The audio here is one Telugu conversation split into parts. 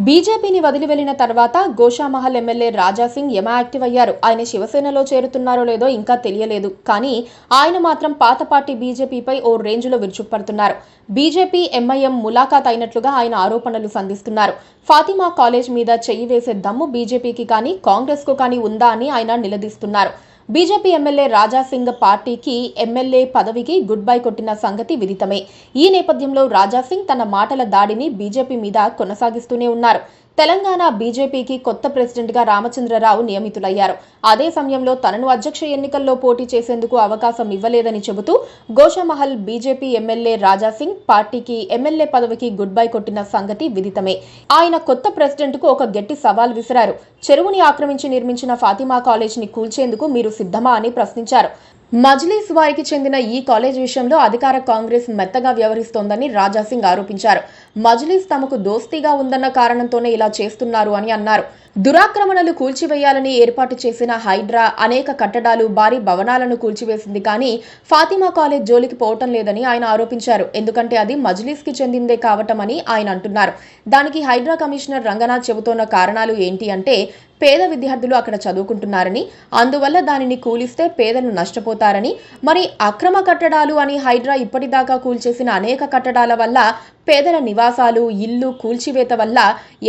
బీజేపీని వదిలి వెళ్లిన తర్వాత గోషామహల్ ఎమ్మెల్యే రాజాసింగ్ యమ యాక్టివ్ అయ్యారు. ఆయన శివసేనలో చేరుతున్నారో లేదో ఇంకా తెలియలేదు. కానీ ఆయన మాత్రం పాత పార్టీ బీజేపీపై ఓ రేంజ్లో విరుచుకుపడుతున్నారు. బీజేపీ ఎంఐఎం ములాఖాత్ అయినట్లుగా ఆయన ఆరోపణలు సంధిస్తున్నారు. ఫాతిమా కాలేజ్ మీద చెయ్యి వేసే దమ్ము బీజేపీకి కానీ కాంగ్రెస్ కు కానీ ఉందా అని ఆయన నిలదీస్తున్నారు. బీజేపీ ఎమ్మెల్యే రాజాసింగ్ పార్టీకి ఎమ్మెల్యే పదవికి గుడ్ బై కొట్టిన సంగతి విదితమే. ఈ నేపథ్యంలో రాజాసింగ్ తన మాటల దాడిని బీజేపీ మీద కొనసాగిస్తూనే ఉన్నారు. తెలంగాణ బీజేపీకి కొత్త ప్రెసిడెంట్గా రామచంద్రరావు నియమితులయ్యారు. అదే సమయంలో తనను అధ్యక్ష ఎన్నికల్లో పోటీ చేసేందుకు అవకాశం ఇవ్వలేదని చెబుతూ గోషామహల్ బీజేపీ ఎమ్మెల్యే రాజాసింగ్ పార్టీకి ఎమ్మెల్యే పదవికి గుడ్ బై కొట్టిన సంగతి విదితమే. ఆయన కొత్త ప్రెసిడెంట్కు ఒక గట్టి సవాల్ విసిరారు. చెరువుని ఆక్రమించి నిర్మించిన ఫాతిమా కాలేజీని కూల్చేందుకు మీరు సిద్ధమా అని ప్రశ్నించారు. మజ్లీస్ వారికి చెందిన ఈ కాలేజ్ విషయంలో అధికార కాంగ్రెస్ మెత్తగా వ్యవహరిస్తోందని రాజాసింగ్ ఆరోపించారు. మజ్లీస్ తమకు దోస్తీగా ఉందన్న కారణంతోనే ఇలా చేస్తున్నారు అని అన్నారు. దురాక్రమణలు కూల్చివేయాలని ఏర్పాటు చేసిన హైడ్రా అనేక కట్టడాలు, భారీ భవనాలను కూల్చివేసింది. కానీ ఫాతిమా కాలేజ్ జోలికి పోవటం లేదని ఆయన ఆరోపించారు. ఎందుకంటే అది మజ్లీస్ కి చెందిందే కావటమని ఆయన అంటున్నారు. దానికి హైడ్రా కమిషనర్ రంగనాథ్ చెబుతోన్న కారణాలు ఏంటి అంటే పేద విద్యార్థులు అక్కడ చదువుకుంటున్నారని, అందువల్ల దానిని కూలిస్తే పేదలు నష్టపోతారని, మరి అక్రమ కట్టడాలు అని హైడ్రా ఇప్పటిదాకా కూల్చేసిన అనేక కట్టడాల వల్ల పేదల నివాసాలు, ఇల్లు కూల్చివేత వల్ల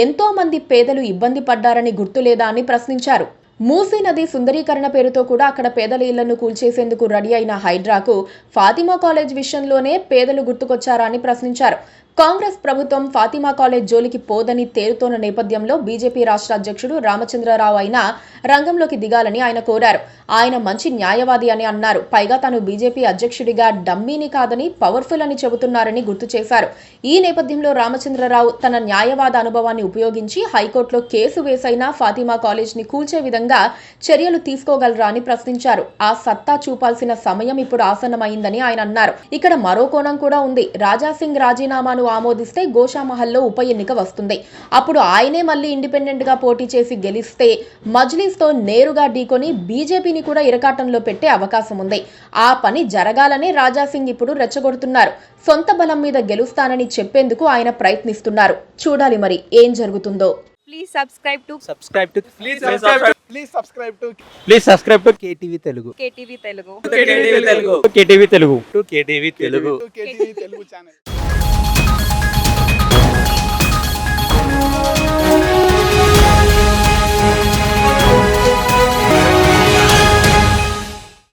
ఎంతో మంది పేదలు ఇబ్బంది పడ్డారని గుర్తులేదా అని ప్రశ్నించారు. మూసీ నది సుందరీకరణ పేరుతో కూడా అక్కడ పేదల ఇళ్లను కూల్చేసేందుకు రెడీ అయిన హైడ్రాకు ఫాతిమా కాలేజ్ విషయంలోనే పేదలు గుర్తుకొచ్చారా అని ప్రశ్నించారు. కాంగ్రెస్ ప్రభుత్వం ఫాతిమా కాలేజ్ జోలికి పోదని తేరుతోన్న నేపథ్యంలో బీజేపీ రాష్ట్ర అధ్యక్షుడు రామచంద్రరావు అయినా రంగంలోకి దిగాలని ఆయన కోరారు. ఆయన మంచి న్యాయవాది అని అన్నారు. పైగా తాను బీజేపీ అధ్యక్షుడిగా డమ్మీని కాదని పవర్ఫుల్ అని చెబుతున్నారని గుర్తు చేశారు. ఈ నేపథ్యంలో రామచంద్రరావు తన న్యాయవాద అనుభవాన్ని ఉపయోగించి హైకోర్టులో కేసు వేసైనా ఫాతిమా కాలేజ్ ని కూల్చే విధంగా చర్యలు తీసుకోగలరా అని ప్రశ్నించారు. ఆ సత్తా చూపాల్సిన సమయం ఇప్పుడు ఆసన్నమైందని ఆయన అన్నారు. ఇక్కడ మరో కోణం కూడా ఉంది. రాజాసింగ్ రాజీనామాను ఆమోదిస్తే గోషామహల్లో ఉప ఎన్నిక వస్తుంది. అప్పుడు ఆయనే మళ్లీ ఇండిపెండెంట్ గా పోటీ చేసి గెలిస్తే మజ్లీస్ తో నేరుగా ఢీకొని బీజేపీని కూడా ఇరకాటంలో పెట్టే అవకాశం ఉంది. ఆ పని జరగాలనే రాజాసింగ్ ఇప్పుడు రెచ్చగొడుతున్నారు. సొంత బలం మీద గెలుస్తానని చెప్పేందుకు ఆయన ప్రయత్నిస్తున్నారు. చూడాలి మరి ఏం జరుగుతుందో. Please subscribe to KTV Telugu. KTV Telugu. KTV Telugu channel.